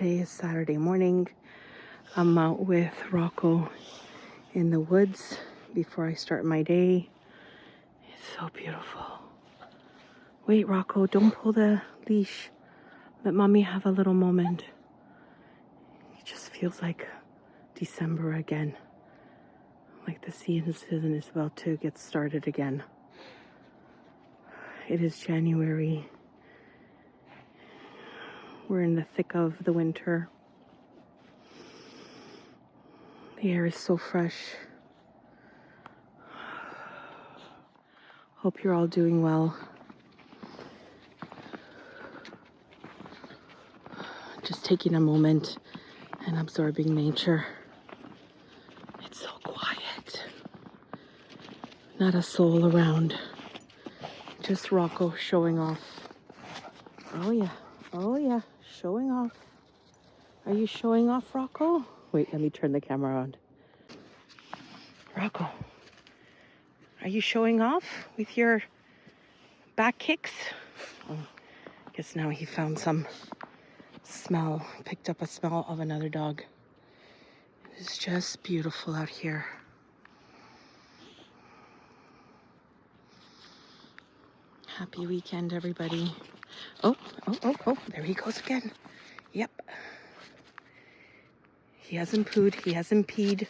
Today is Saturday morning. I'm out with Rocco in the woods before I start my day. It's so beautiful. Wait, Rocco, don't pull the leash. Let mommy have a little moment. It just feels like December again. Like the season is about to get started again. It is January. We're in the thick of the winter. The air is so fresh. Hope you're all doing well. Just taking a moment and absorbing nature. It's so quiet. Not a soul around. Just Rocco showing off. Oh yeah, showing off. Are you showing off, Rocco? Wait, let me turn the camera on. Rocco, are you showing off with your back kicks? Oh, I guess now he found some smell, picked up a smell of another dog. It's just beautiful out here. Happy weekend, everybody. Oh, there he goes again. Yep. He hasn't pooed, he hasn't peed,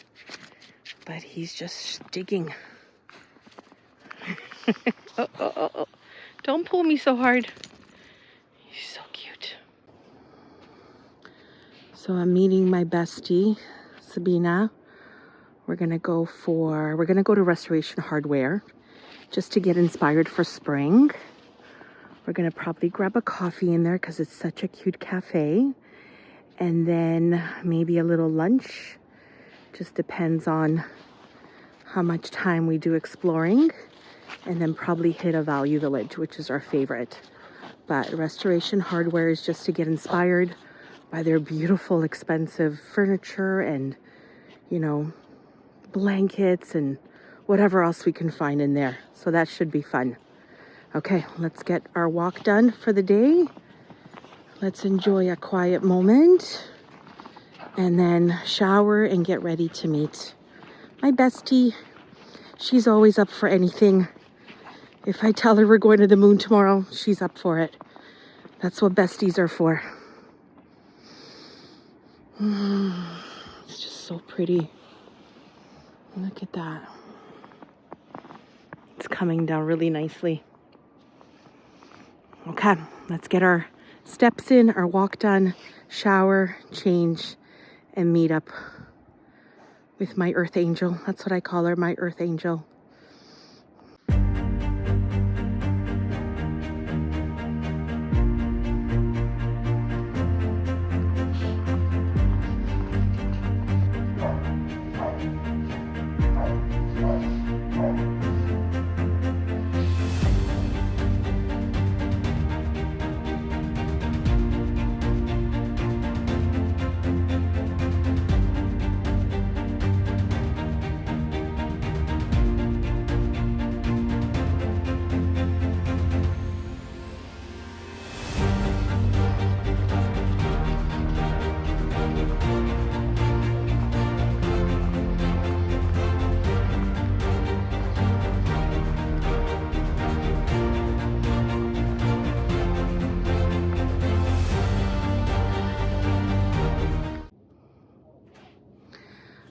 but he's just digging. Oh. Don't pull me so hard. He's so cute. So I'm meeting my bestie, Sabina. We're gonna go to Restoration Hardware just to get inspired for spring. We're gonna probably grab a coffee in there because it's such a cute cafe. And then maybe a little lunch. Just depends on how much time we do exploring. And then probably hit a Value Village, which is our favorite. But Restoration Hardware is just to get inspired by their beautiful, expensive furniture and, you know, blankets and whatever else we can find in there. So that should be fun. Okay, let's get our walk done for the day. Let's enjoy a quiet moment and then shower and get ready to meet my bestie. She's always up for anything. If I tell her we're going to the moon tomorrow, she's up for it. That's what besties are for. It's just so pretty. Look at that. It's coming down really nicely. Okay, let's get our steps in, our walk done, shower, change, and meet up with my earth angel. That's what I call her, my earth angel.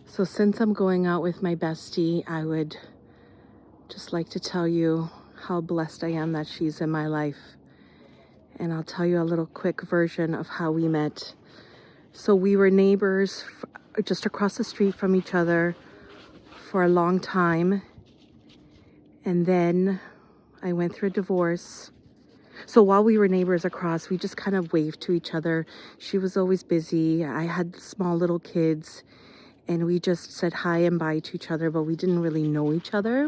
So since I'm going out with my bestie, I would just like to tell you how blessed I am that she's in my life. And I'll tell you a little quick version of how we met. So we were neighbors just across the street from each other for a long time. And then I went through a divorce. So while we were neighbors across, we just kind of waved to each other. She was always busy. I had small little kids. And we just said hi and bye to each other, but we didn't really know each other.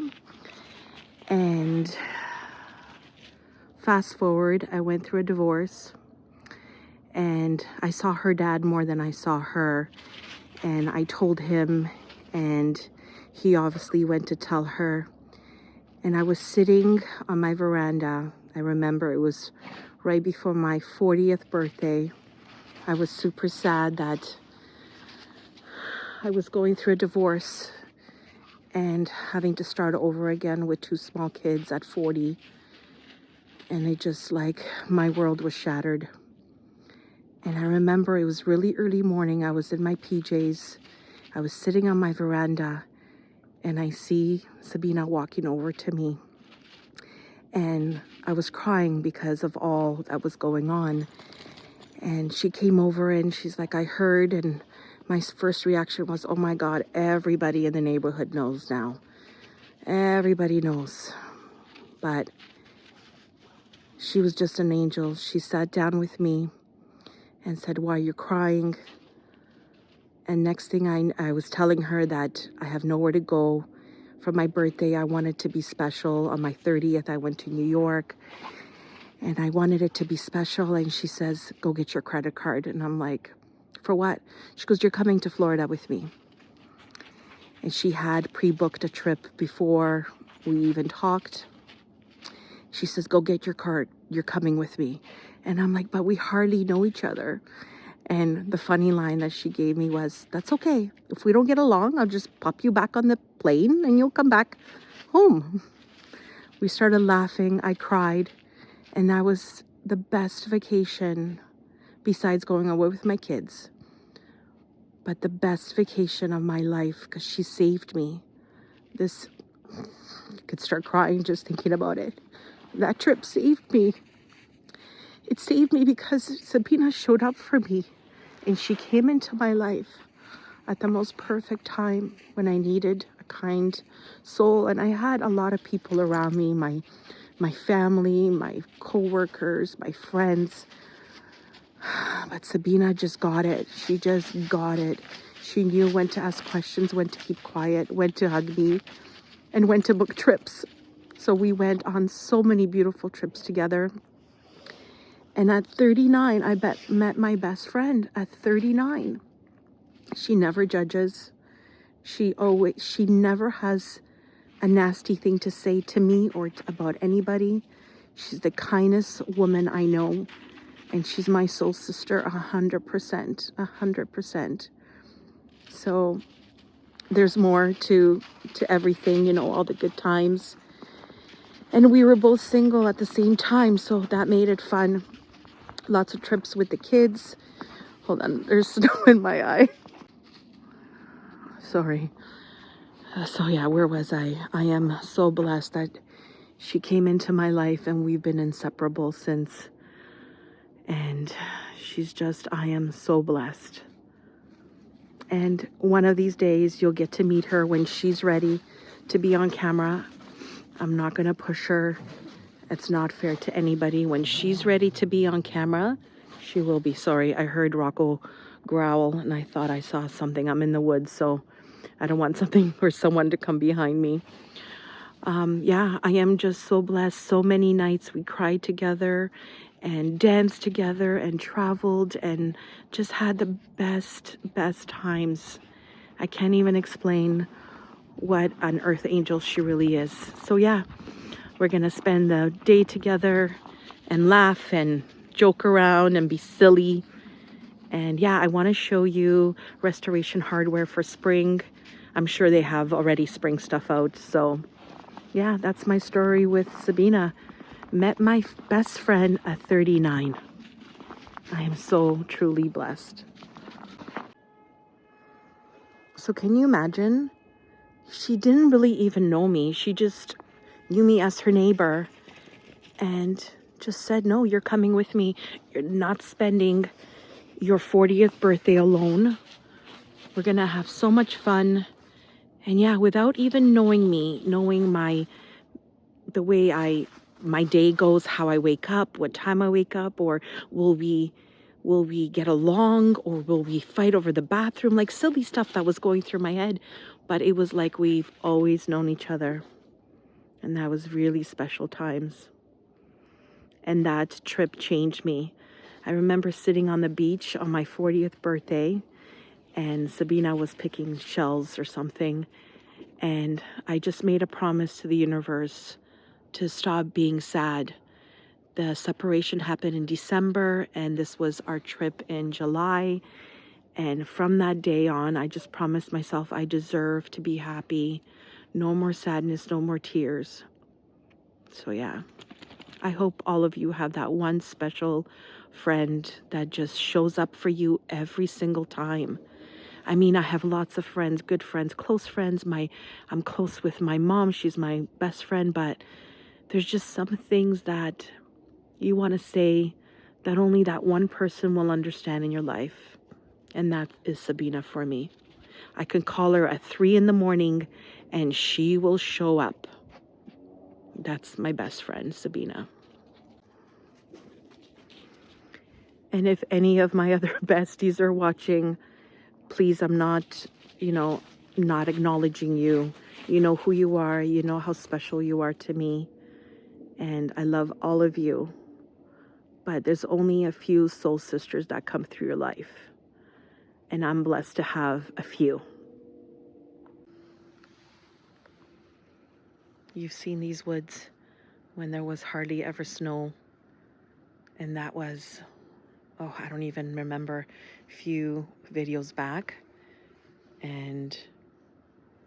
And fast forward, I went through a divorce and I saw her dad more than I saw her. And I told him, and he obviously went to tell her. And I was sitting on my veranda. I remember it was right before my 40th birthday. I was super sad that I was going through a divorce and having to start over again with 2 small kids at 40. And it just like, my world was shattered. And I remember it was really early morning. I was in my PJs. I was sitting on my veranda and I see Sabina walking over to me. And I was crying because of all that was going on. And she came over and she's like, I heard. And my first reaction was, oh my God, everybody in the neighborhood knows now. Everybody knows. But she was just an angel. She sat down with me and said, why are you crying? And next thing I was telling her that I have nowhere to go. For my birthday, I wanted to be special. On my 30th, I went to New York and I wanted it to be special. And she says, go get your credit card. And I'm like, for what? She goes, you're coming to Florida with me. And she had pre-booked a trip before we even talked. She says, go get your card. You're coming with me. And I'm like, but we hardly know each other. And the funny line that she gave me was, that's okay. If we don't get along, I'll just pop you back on the plane and you'll come back home. We started laughing. I cried. And that was the best vacation besides going away with my kids. But the best vacation of my life because she saved me. This, I could start crying just thinking about it. That trip saved me. It saved me because Sabina showed up for me. And she came into my life at the most perfect time when I needed a kind soul. And I had a lot of people around me, my family, my co-workers, my friends. But Sabina just got it. She just got it. She knew when to ask questions, when to keep quiet, when to hug me, and when to book trips. So we went on so many beautiful trips together. And at 39, I met my best friend at 39. She never judges. She never has a nasty thing to say to me or about anybody. She's the kindest woman I know. And she's my soul sister 100%, 100%. So there's more to everything, you know, all the good times. And we were both single at the same time, so that made it fun. Lots of trips with the kids. Hold on, there's snow in my eye. Sorry. So yeah, where was I? I am so blessed that she came into my life and we've been inseparable since. And she's just, I am so blessed. And one of these days you'll get to meet her when she's ready to be on camera. I'm not going to push her. It's not fair to anybody. When she's ready to be on camera, she will be. Sorry, I heard Rocco growl and I thought I saw something. I'm in the woods, so I don't want something or someone to come behind me. Yeah, I am just so blessed. So many nights we cried together and danced together and traveled and just had the best times. I can't even explain what an earth angel she really is. So yeah, we're gonna spend the day together and laugh and joke around and be silly. And yeah, I want to show you restoration hardware for spring. I'm sure they have already spring stuff out. So yeah, that's my story with Sabina. Met my best friend at 39. I am so truly blessed. So can you imagine? She didn't really even know me. She just knew me as her neighbor and just said, no, you're coming with me. You're not spending your 40th birthday alone. We're going to have so much fun. And yeah, without even knowing me, knowing the way my day goes, how I wake up, what time I wake up, or will we get along, or will we fight over the bathroom? Like silly stuff that was going through my head. But it was like we've always known each other. And that was really special times. And that trip changed me. I remember sitting on the beach on my 40th birthday and Sabina was picking shells or something. And I just made a promise to the universe to stop being sad, The separation happened in December, and this was our trip in July. And from that day on, I just promised myself I deserve to be happy. No more sadness, no more tears. So yeah, I hope all of you have that one special friend that just shows up for you every single time. I mean, I have lots of friends, good friends, close friends. I'm close with my mom. She's my best friend, but there's just some things that you want to say that only that one person will understand in your life. And that is Sabina for me. I can call her at 3 in the morning and she will show up. That's my best friend, Sabina. And if any of my other besties are watching, please, I'm not, not acknowledging you. You know who you are. You know how special you are to me. And I love all of you. But there's only a few soul sisters that come through your life. And I'm blessed to have a few. You've seen these woods when there was hardly ever snow. And that was, I don't even remember, a few videos back. And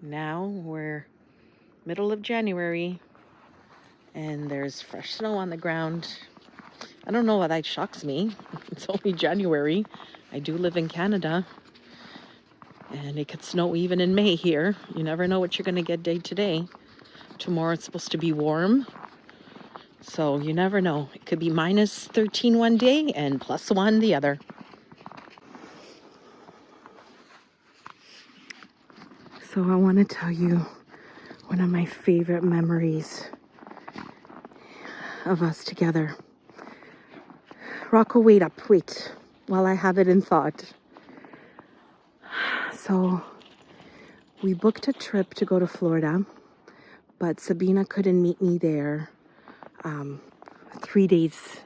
now we're middle of January and there's fresh snow on the ground. I don't know why that shocks me. It's only January. I do live in Canada. And it could snow even in May here. You never know what you're going to get day to day. Tomorrow it's supposed to be warm. So you never know. It could be minus 13 one day and plus 1 the other. So I want to tell you one of my favorite memories of us together. Rocco, wait while I have it in thought. So we booked a trip to go to Florida, but Sabina couldn't meet me there 3 days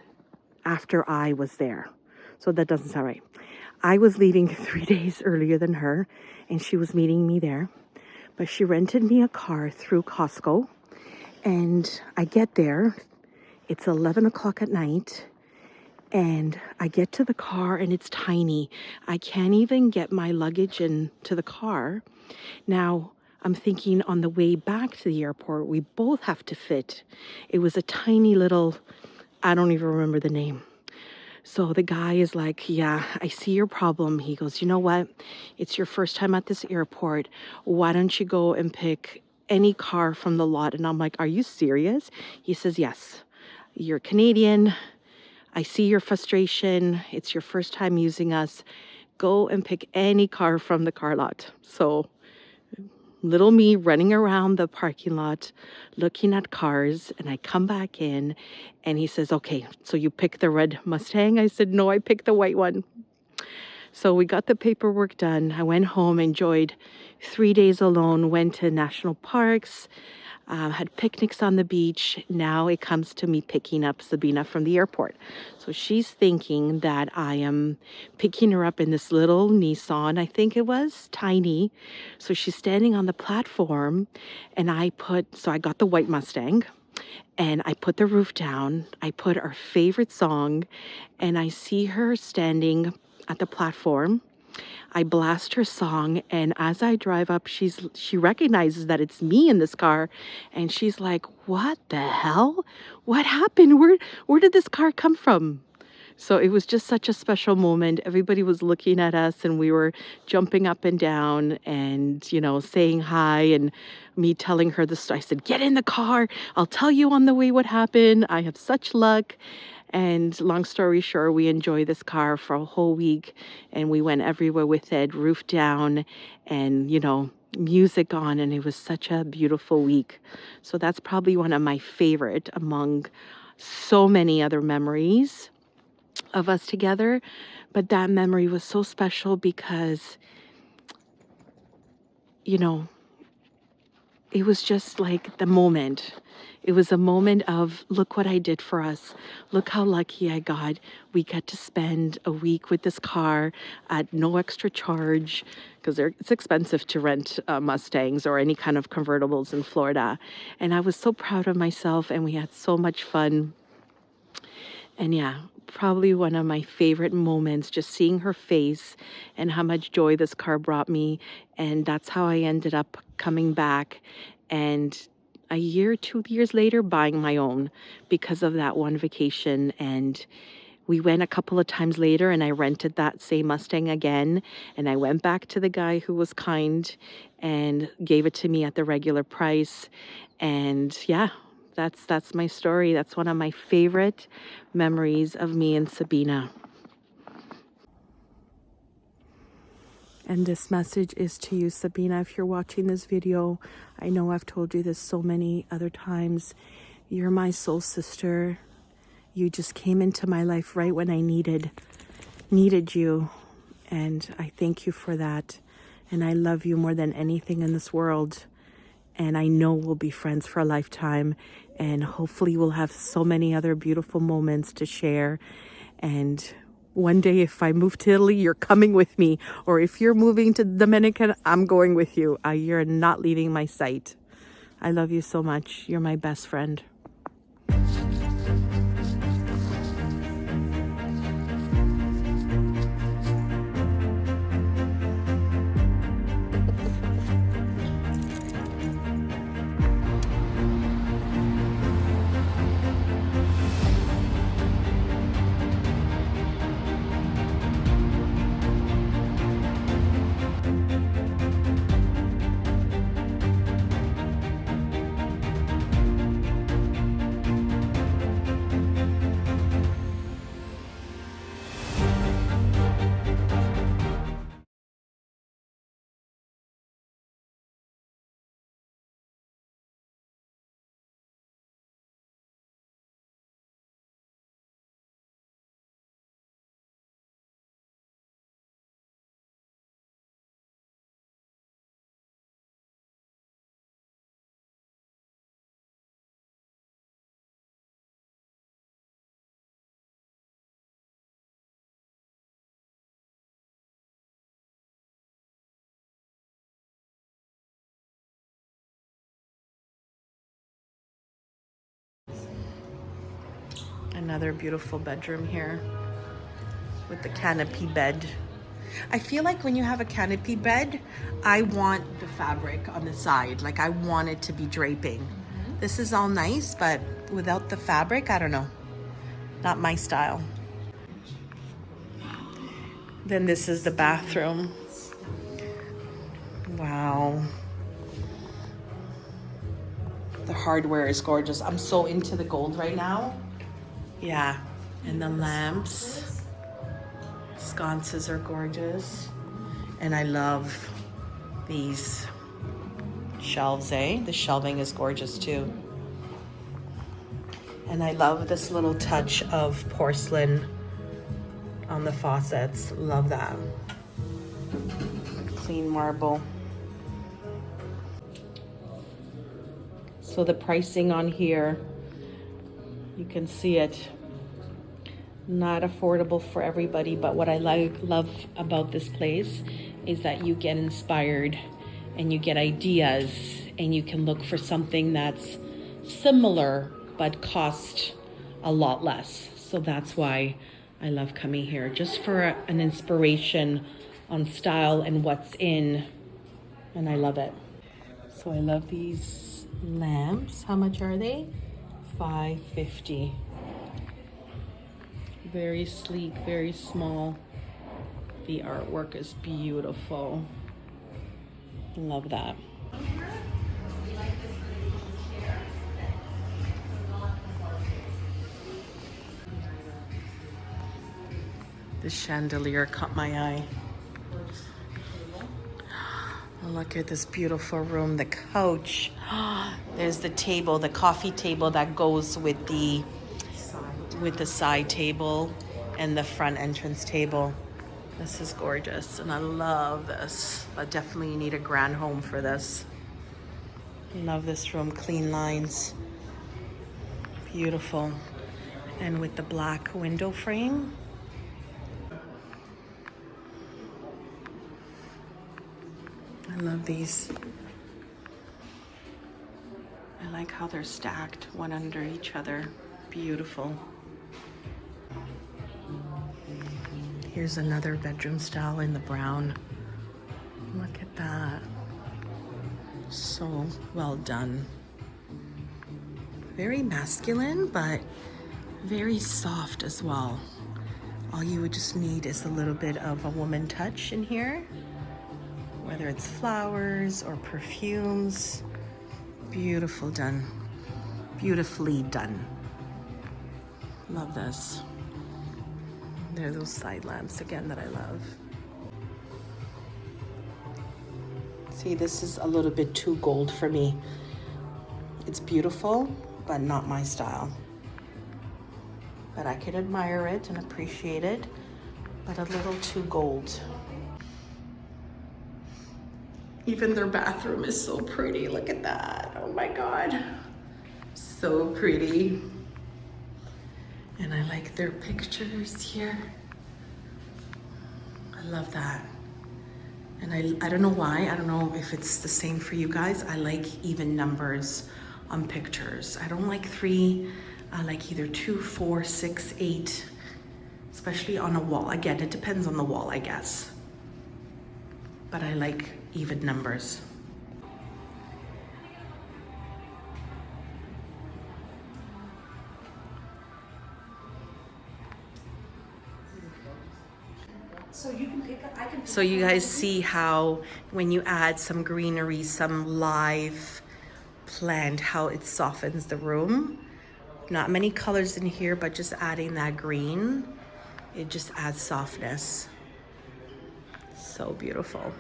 after I was there. So that doesn't sound right. I was leaving 3 days earlier than her, and she was meeting me there. But she rented me a car through Costco, and I get there. It's 11 o'clock at night, and I get to the car, and it's tiny. I can't even get my luggage into the car. Now, I'm thinking on the way back to the airport, we both have to fit. It was a tiny little, I don't even remember the name. So the guy is like, yeah, I see your problem. He goes, you know what? It's your first time at this airport. Why don't you go and pick any car from the lot? And I'm like, are you serious? He says, yes. You're Canadian. I see your frustration. It's your first time using us. Go and pick any car from the car lot. So little me running around the parking lot looking at cars, and I come back in and he says, okay, so you picked the red Mustang? I said, no, I picked the white one. So we got the paperwork done. I went home, enjoyed 3 days alone, went to national parks, had picnics on the beach. Now it comes to me picking up Sabina from the airport. So she's thinking that I am picking her up in this little Nissan, I think it was, tiny. So she's standing on the platform, and I got the white Mustang, and I put the roof down. I put our favorite song, and I see her standing at the platform. I blast her song, and as I drive up, she recognizes that it's me in this car, and she's like, what the hell? What happened? Where did this car come from? So it was just such a special moment. Everybody was looking at us, and we were jumping up and down and, saying hi, and me telling her the story. I said, get in the car. I'll tell you on the way what happened. I have such luck. And long story short, we enjoyed this car for a whole week, and we went everywhere with it, roof down, and, music on, and it was such a beautiful week. So that's probably one of my favorite among so many other memories of us together. But that memory was so special because, it was just like the moment. It was a moment of, look what I did for us. Look how lucky I got. We got to spend a week with this car at no extra charge, because it's expensive to rent Mustangs or any kind of convertibles in Florida. And I was so proud of myself, and we had so much fun. And yeah, probably one of my favorite moments, just seeing her face and how much joy this car brought me. And that's how I ended up coming back and a year, 2 years later, buying my own because of that one vacation. And we went a couple of times later and I rented that same Mustang again. And I went back to the guy who was kind and gave it to me at the regular price. And yeah, that's my story. That's one of my favorite memories of me and Sabina. And this message is to you, Sabina, if you're watching this video. I know I've told you this so many other times. You're my soul sister. You just came into my life right when I needed you. And I thank you for that. And I love you more than anything in this world. And I know we'll be friends for a lifetime. And hopefully we'll have so many other beautiful moments to share. And one day if I move to Italy, you're coming with me. Or if you're moving to Dominican, I'm going with you. You're not leaving my sight. I love you so much. You're my best friend. Another beautiful bedroom here with the canopy bed. I feel like when you have a canopy bed, I want the fabric on the side. Like I want it to be draping. This is all nice, but without the fabric, I don't know. Not my style. Then this is the bathroom. Wow. The hardware is gorgeous. I'm so into the gold right now. Yeah, and the lamps. Sconces are gorgeous. And I love these shelves, eh? The shelving is gorgeous too. And I love this little touch of porcelain on the faucets. Love that. Clean marble. So the pricing on here, you can see it. Not affordable for everybody, but what I love about this place is that you get inspired and you get ideas and you can look for something that's similar but cost a lot less. So that's why I love coming here, just for an inspiration on style and what's in, and I love it. So I love these lamps. How much are they? $5.50. Very sleek, very small. The artwork is beautiful. Love that. The chandelier caught my eye. Look at this beautiful room, the couch. There's the table, the coffee table that goes with the side table and the front entrance table. This is gorgeous and I love this, but definitely you need a grand home for this. Love this room, clean lines, beautiful. And with the black window frame. I love these. I like how they're stacked one under each other. Beautiful. Here's another bedroom style in the brown. Look at that. So well done. Very masculine, but very soft as well. All you would just need is a little bit of a woman touch in here, whether it's flowers or perfumes. Beautiful done. Beautifully done. Love this. There are those side lamps again that I love. See, this is a little bit too gold for me. It's beautiful, but not my style. But I can admire it and appreciate it, but a little too gold. Even their bathroom is so pretty. Look at that. Oh my God. So pretty. And I like their pictures here. I love that. And I don't know why. I don't know if it's the same for you guys. I like even numbers on pictures. I don't like 3. I like either 2, 4, 6, 8, especially on a wall. Again, it depends on the wall, I guess. But I like even numbers. So you can pick up, I can pick So you guys see how when you add some greenery, some live plant, how it softens the room. Not many colors in here, but just adding that green, it just adds softness. So beautiful.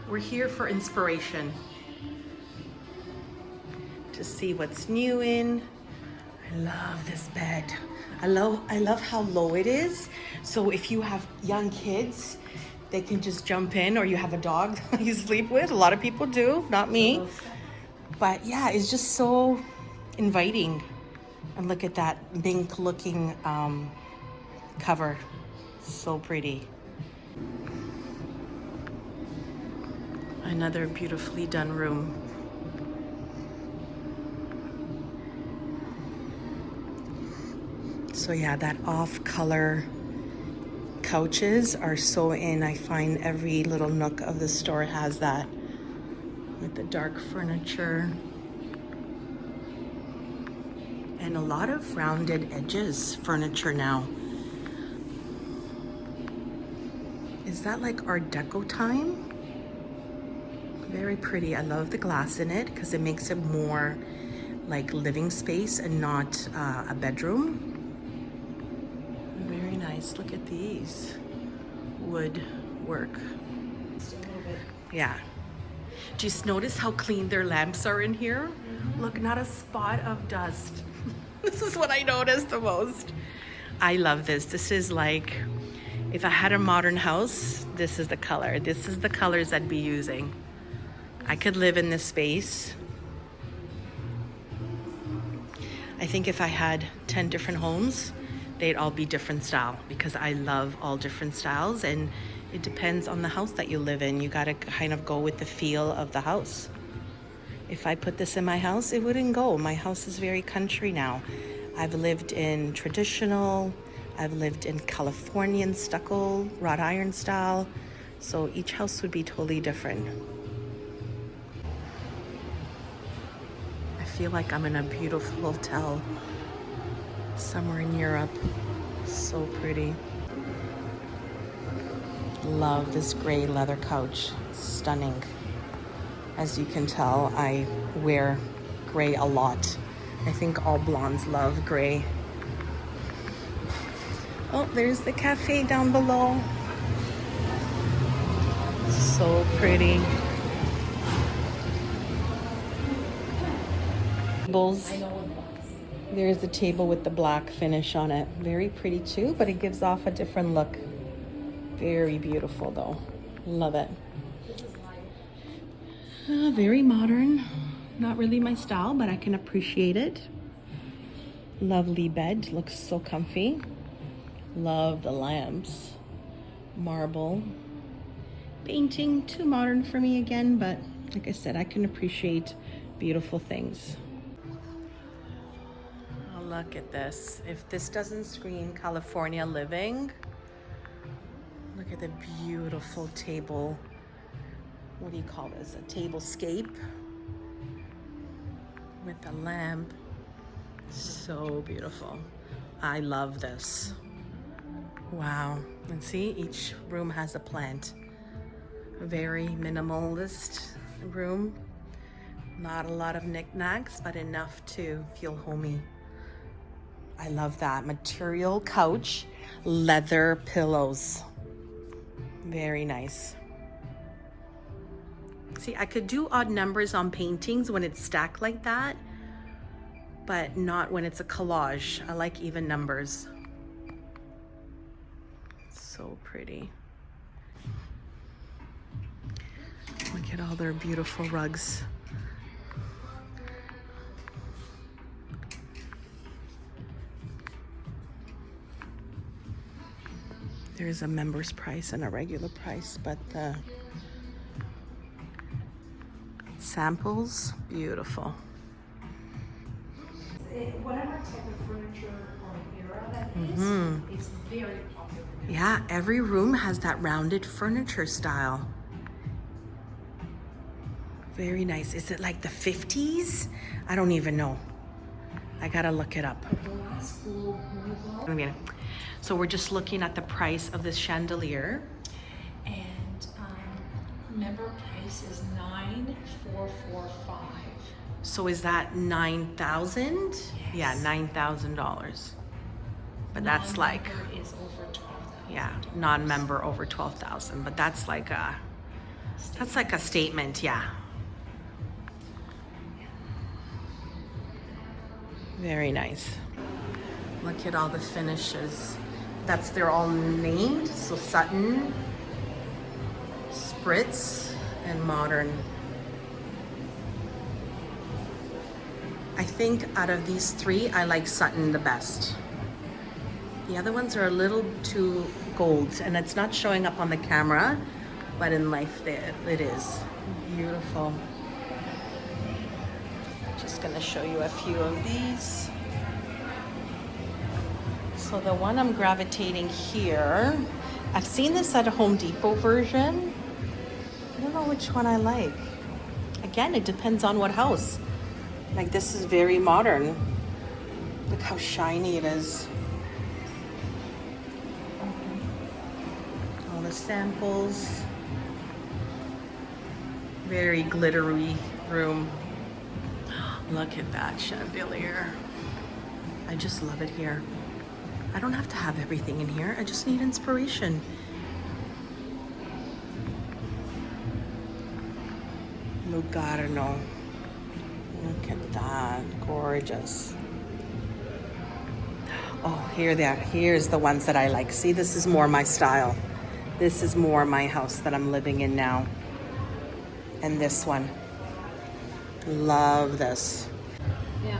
We're here for inspiration, to see what's new in. I love this bed. I love how low it is. So if you have young kids, they can just jump in, or you have a dog you sleep with. A lot of people do, not me. But yeah, it's just so inviting. And look at that mink looking cover. So pretty. Another beautifully done room. So yeah, that off-color couches are so in. I find every little nook of the store has that, with the dark furniture. And a lot of rounded edges furniture now. Is that like Art Deco time? Very pretty. I love the glass in it because it makes it more like living space and not a bedroom. Very nice. Look at these wood work. Yeah. Do you notice how clean their lamps are in here? Look, not a spot of dust. This is what I noticed the most. I love this. This is like, if I had a modern house, this is the color. This is the colors I'd be using. I could live in this space. I think if I had 10 different homes, they'd all be different style, because I love all different styles, and it depends on the house that you live in. You gotta kind of go with the feel of the house. If I put this in my house, it wouldn't go. My house is very country now. I've lived in traditional, I've lived in Californian stucco, wrought iron style. So each house would be totally different. I feel like I'm in a beautiful hotel somewhere in Europe. So pretty. Love this gray leather couch. Stunning. As you can tell, I wear gray a lot. I think all blondes love gray. Oh, there's the cafe down below. So pretty. Tables. There's the table with the black finish on it. Very pretty too, but it gives off a different look. Very beautiful though. Love it. Very modern. Not really my style, but I can appreciate it. Lovely bed. Looks so comfy. Love the lamps. Marble. Painting, too modern for me again, but like I said, I can appreciate beautiful things. Oh, look at this. If this doesn't scream California living, look at the beautiful table. What do you call this? A tablescape with a lamp. So beautiful. I love this. Wow. And see, each room has a plant. Very minimalist room. Not a lot of knickknacks, but enough to feel homey. I love that. Material couch, leather pillows. Very nice. See, I could do odd numbers on paintings when it's stacked like that, but not when it's a collage. I like even numbers. So pretty. Look at all their beautiful rugs. There's a member's price and a regular price, but the samples, beautiful. Whatever type of furniture or era that is, it's very popular. Yeah, every room has that rounded furniture style. Very nice. Is it like the 50s? I don't even know. I gotta look it up. So we're just looking at the price of this chandelier. And member price is $9,445. So is that 9,000? Yes. Yeah, $9,000. But that's like, Non-member is over 12,000. yeah, non-member over 12,000. But that's like a statement, yeah. Very nice. Look at all the finishes. They're all named. So Sutton, Spritz, and Modern. I think out of these three, I like Sutton the best. The other ones are a little too gold, and it's not showing up on the camera, but in life it is. Beautiful. Just gonna show you a few of these. So the one I'm gravitating here, I've seen this at a Home Depot version. I don't know which one I like. Again, it depends on what house. Like this is very modern. Look how shiny it is. All the samples. Very glittery room. Look at that chandelier. I just love it here. I don't have to have everything in here. I just need inspiration. Lugarno. Look at that. Gorgeous. Oh, here they are. Here's the ones that I like. See, this is more my style. This is more my house that I'm living in now. And this one. Love this. Yeah.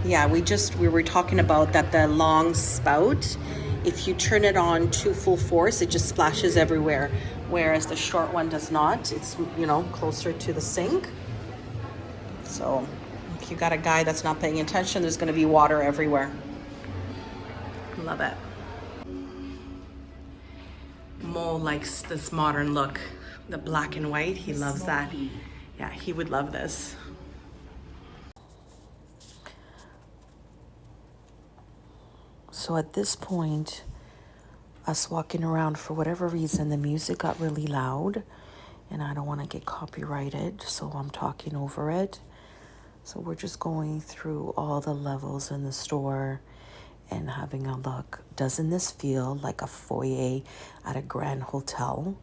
Yeah, we were talking about that the long spout, if you turn it on to full force, it just splashes everywhere. Whereas the short one does not. It's, you know, closer to the sink. So if you got a guy that's not paying attention, there's gonna be water everywhere. Love it. Mo likes this modern look. The black and white, he loves that. Yeah, he would love this. So at this point, us walking around, for whatever reason, the music got really loud and I don't want to get copyrighted, so I'm talking over it. So we're just going through all the levels in the store and having a look. Doesn't this feel like a foyer at a grand hotel?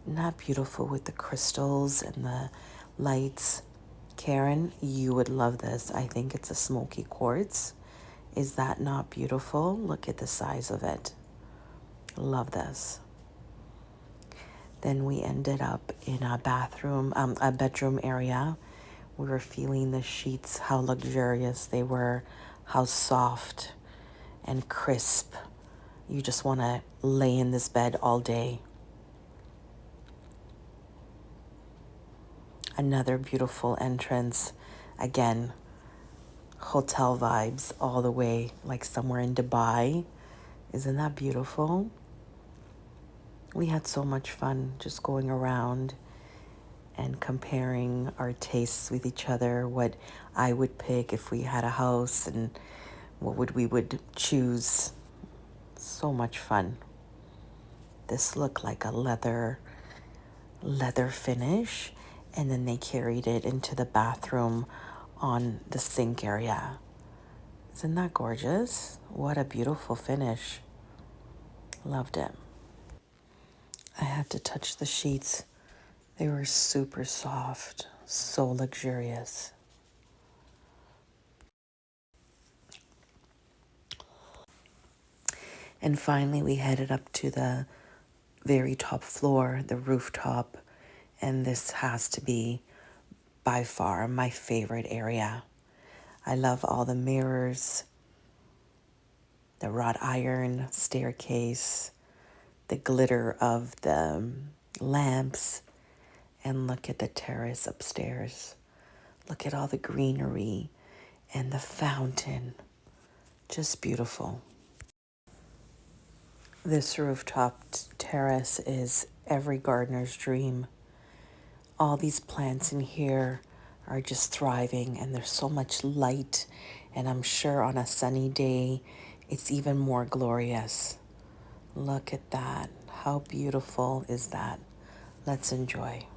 Isn't that beautiful with the crystals and the lights? Karen, you would love this. I think it's a smoky quartz. Is that not beautiful? Look at the size of it. Love this. Then we ended up in a bedroom area. We were feeling the sheets, how luxurious they were, how soft and crisp. You just want to lay in this bed all day. Another beautiful entrance. Again, hotel vibes all the way, like somewhere in Dubai. Isn't that beautiful? We had so much fun just going around and comparing our tastes with each other, what I would pick if we had a house and what we would choose. So much fun. This looked like a leather finish, and then they carried it into the bathroom on the sink area. Isn't that gorgeous? What a beautiful finish. Loved it. I had to touch the sheets. They were super soft, so luxurious. And finally, we headed up to the very top floor, the rooftop, and this has to be by far my favorite area. I love all the mirrors, the wrought iron staircase, the glitter of the lamps, and look at the terrace upstairs. Look at all the greenery and the fountain. Just beautiful. This rooftop terrace is every gardener's dream. All these plants in here are just thriving, and there's so much light, and I'm sure on a sunny day it's even more glorious. Look at that. How beautiful is that? Let's enjoy.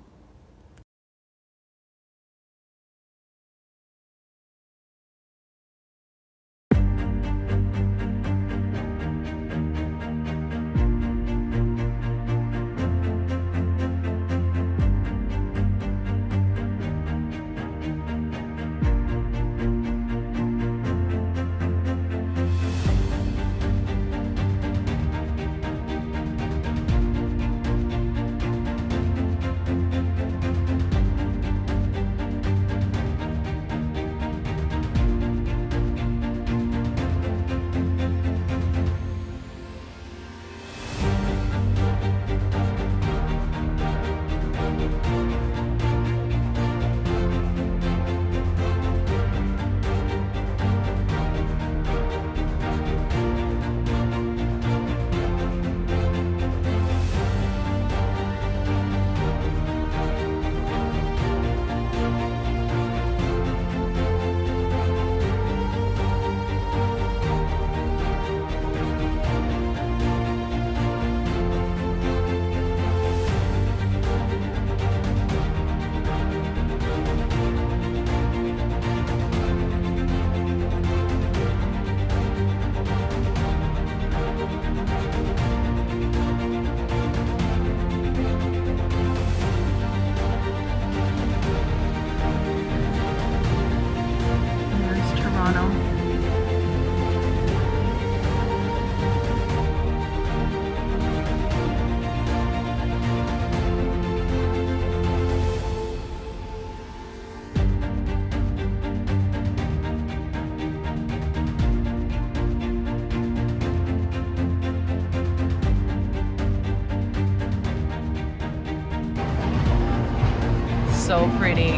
So pretty.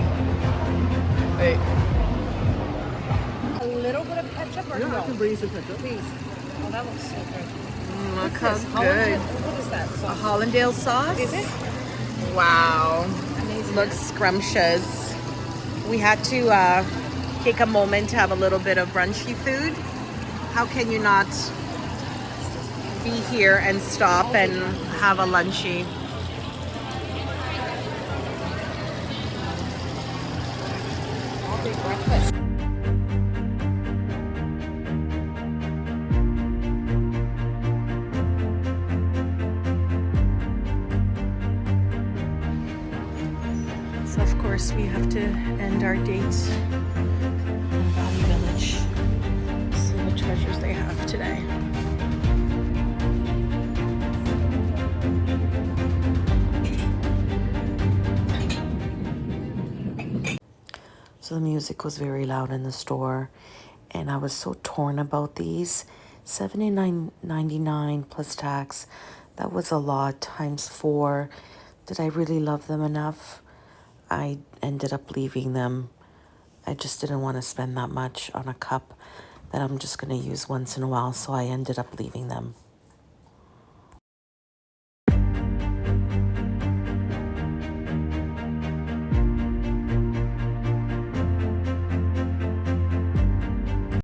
Wait. A little bit of ketchup or no? I can bring you some ketchup. Please. Oh, that looks so good. Look how What's this? good. What is that? A Hollandaise sauce? Is it? Wow. Amazing. Looks scrumptious. We had to take a moment to have a little bit of brunchy food. How can you not be here and stop and have a lunchy? All day breakfast. So of course we have to end our date in Valley Village. See what treasures they have today. So the music was very loud in the store, and I was so torn about these. $79.99 plus tax. That was a lot times 4. Did I really love them enough? I ended up leaving them. I just didn't want to spend that much on a cup that I'm just going to use once in a while, so I ended up leaving them.